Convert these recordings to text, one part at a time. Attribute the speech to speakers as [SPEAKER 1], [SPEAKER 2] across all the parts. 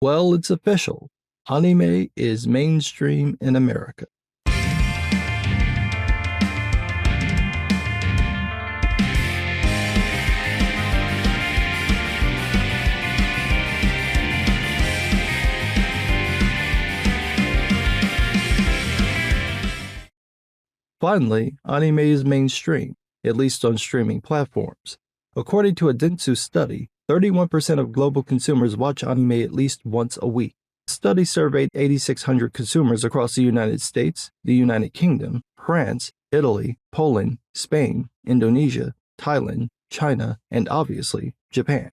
[SPEAKER 1] Well, it's official. Anime is mainstream in America. Finally, anime is mainstream, at least on streaming platforms. According to a Dentsu study, 31% of global consumers watch anime at least once a week. The study surveyed 8,600 consumers across the United States, the United Kingdom, France, Italy, Poland, Spain, Indonesia, Thailand, China, and obviously, Japan.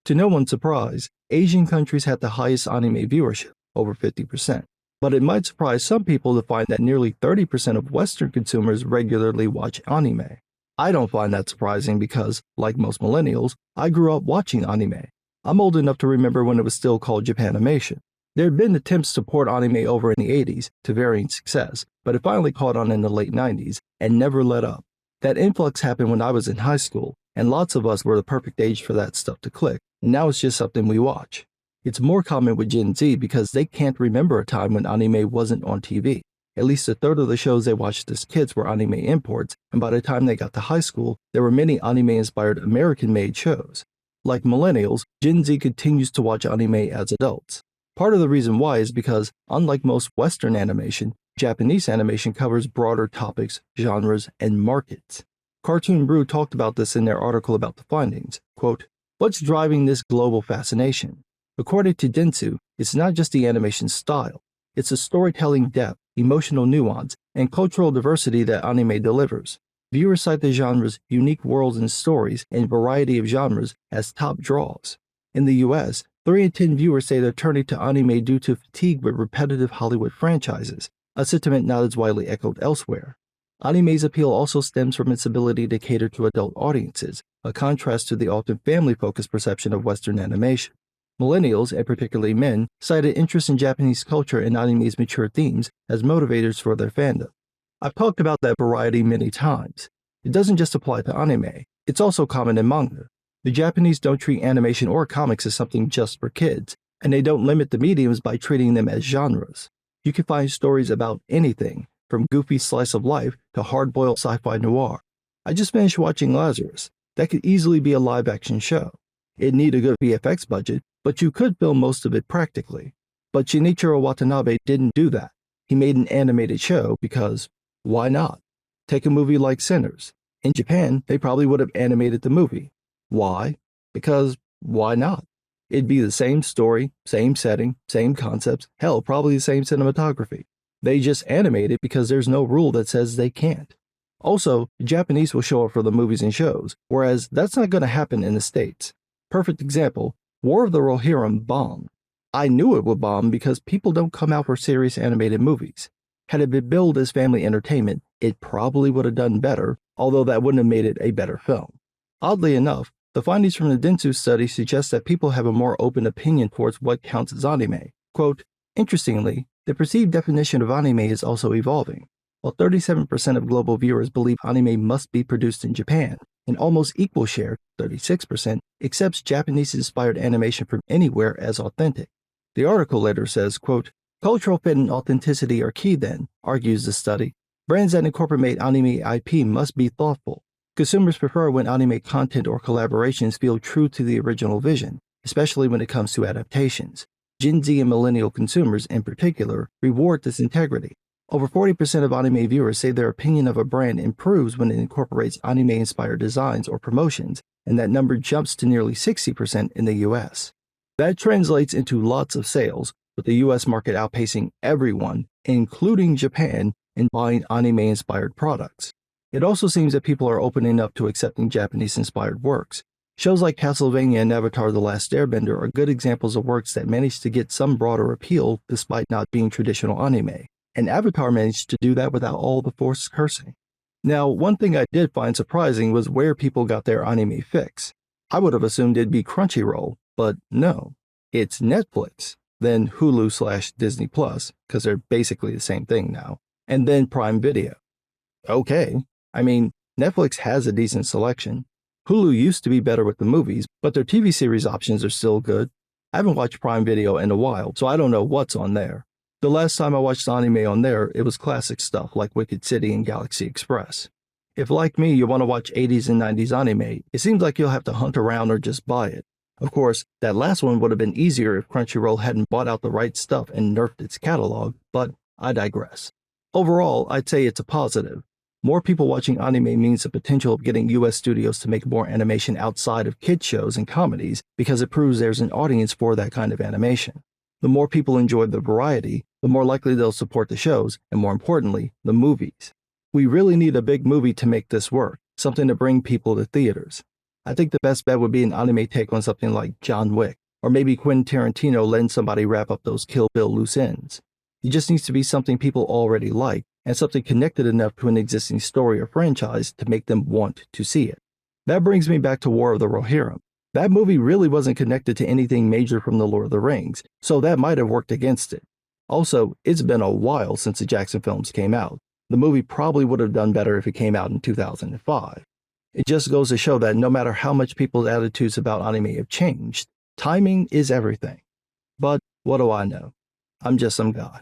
[SPEAKER 1] To no one's surprise, Asian countries had the highest anime viewership, over 50%. But it might surprise some people to find that nearly 30% of Western consumers regularly watch anime. I don't find that surprising because, like most millennials, I grew up watching anime. I'm old enough to remember when it was still called Japanimation. There had been attempts to port anime over in the 80s to varying success, but it finally caught on in the late 90s and never let up. That influx happened when I was in high school, and lots of us were the perfect age for that stuff to click. Now it's just something we watch. It's more common with Gen Z because they can't remember a time when anime wasn't on TV. At least a third of the shows they watched as kids were anime imports, and by the time they got to high school, there were many anime-inspired American-made shows. Like millennials, Gen Z continues to watch anime as adults. Part of the reason why is because, unlike most Western animation, Japanese animation covers broader topics, genres, and markets. Cartoon Brew talked about this in their article about the findings. Quote, "What's driving this global fascination? According to Dentsu, it's not just the animation style, it's the storytelling depth, emotional nuance, and cultural diversity that anime delivers. Viewers cite the genre's unique worlds and stories and variety of genres as top draws. In the US, 3 in 10 viewers say they're turning to anime due to fatigue with repetitive Hollywood franchises, a sentiment not as widely echoed elsewhere. Anime's appeal also stems from its ability to cater to adult audiences, a contrast to the often family-focused perception of Western animation. Millennials, and particularly men, cited interest in Japanese culture and anime's mature themes as motivators for their fandom. I've talked about that variety many times. It doesn't just apply to anime, it's also common in manga. The Japanese don't treat animation or comics as something just for kids, and they don't limit the mediums by treating them as genres. You can find stories about anything, from goofy slice of life to hard-boiled sci-fi noir. I just finished watching Lazarus. That could easily be a live-action show. It'd need a good VFX budget, but you could film most of it practically. But Shinichiro Watanabe didn't do that. He made an animated show because, why not? Take a movie like Sinners. In Japan, they probably would have animated the movie. Why? Because, why not? It'd be the same story, same setting, same concepts, hell, probably the same cinematography. They just animate it because there's no rule that says they can't. Also, the Japanese will show up for the movies and shows, whereas that's not going to happen in the States. Perfect example, War of the Rohirrim bombed. I knew it would bomb because people don't come out for serious animated movies. Had it been billed as family entertainment, it probably would have done better, although that wouldn't have made it a better film. Oddly enough, the findings from the Dentsu study suggest that people have a more open opinion towards what counts as anime. Quote, "Interestingly, the perceived definition of anime is also evolving. While 37% of global viewers believe anime must be produced in Japan, an almost equal share, 36%, accepts Japanese-inspired animation from anywhere as authentic." The article later says, quote, "Cultural fit and authenticity are key then," argues the study. "Brands that incorporate anime IP must be thoughtful. Consumers prefer when anime content or collaborations feel true to the original vision, especially when it comes to adaptations. Gen Z and millennial consumers, in particular, reward this integrity. Over 40% of anime viewers say their opinion of a brand improves when it incorporates anime-inspired designs or promotions, and that number jumps to nearly 60% in the US. That translates into lots of sales, with the US market outpacing everyone, including Japan, in buying anime-inspired products. It also seems that people are opening up to accepting Japanese-inspired works. Shows like Castlevania and Avatar: The Last Airbender are good examples of works that managed to get some broader appeal despite not being traditional anime. And Avatar managed to do that without all the forced cursing. Now, one thing I did find surprising was where people got their anime fix. I would have assumed it'd be Crunchyroll, but no. It's Netflix, then Hulu/Disney Plus, because they're basically the same thing now, and then Prime Video. Okay, I mean, Netflix has a decent selection. Hulu used to be better with the movies, but their TV series options are still good. I haven't watched Prime Video in a while, so I don't know what's on there. The last time I watched anime on there, it was classic stuff like Wicked City and Galaxy Express. If, like me, you want to watch 80s and 90s anime, it seems like you'll have to hunt around or just buy it. Of course, that last one would have been easier if Crunchyroll hadn't bought out the right stuff and nerfed its catalog, but I digress. Overall, I'd say it's a positive. More people watching anime means the potential of getting US studios to make more animation outside of kids shows and comedies because it proves there's an audience for that kind of animation. The more people enjoy the variety, the more likely they'll support the shows, and more importantly, the movies. We really need a big movie to make this work, something to bring people to theaters. I think the best bet would be an anime take on something like John Wick, or maybe Quentin Tarantino letting somebody wrap up those Kill Bill loose ends. It just needs to be something people already like, and something connected enough to an existing story or franchise to make them want to see it. That brings me back to War of the Rohirrim. That movie really wasn't connected to anything major from The Lord of the Rings, so that might have worked against it. Also, it's been a while since the Jackson films came out. The movie probably would have done better if it came out in 2005. It just goes to show that no matter how much people's attitudes about anime have changed, timing is everything. But what do I know? I'm just some guy.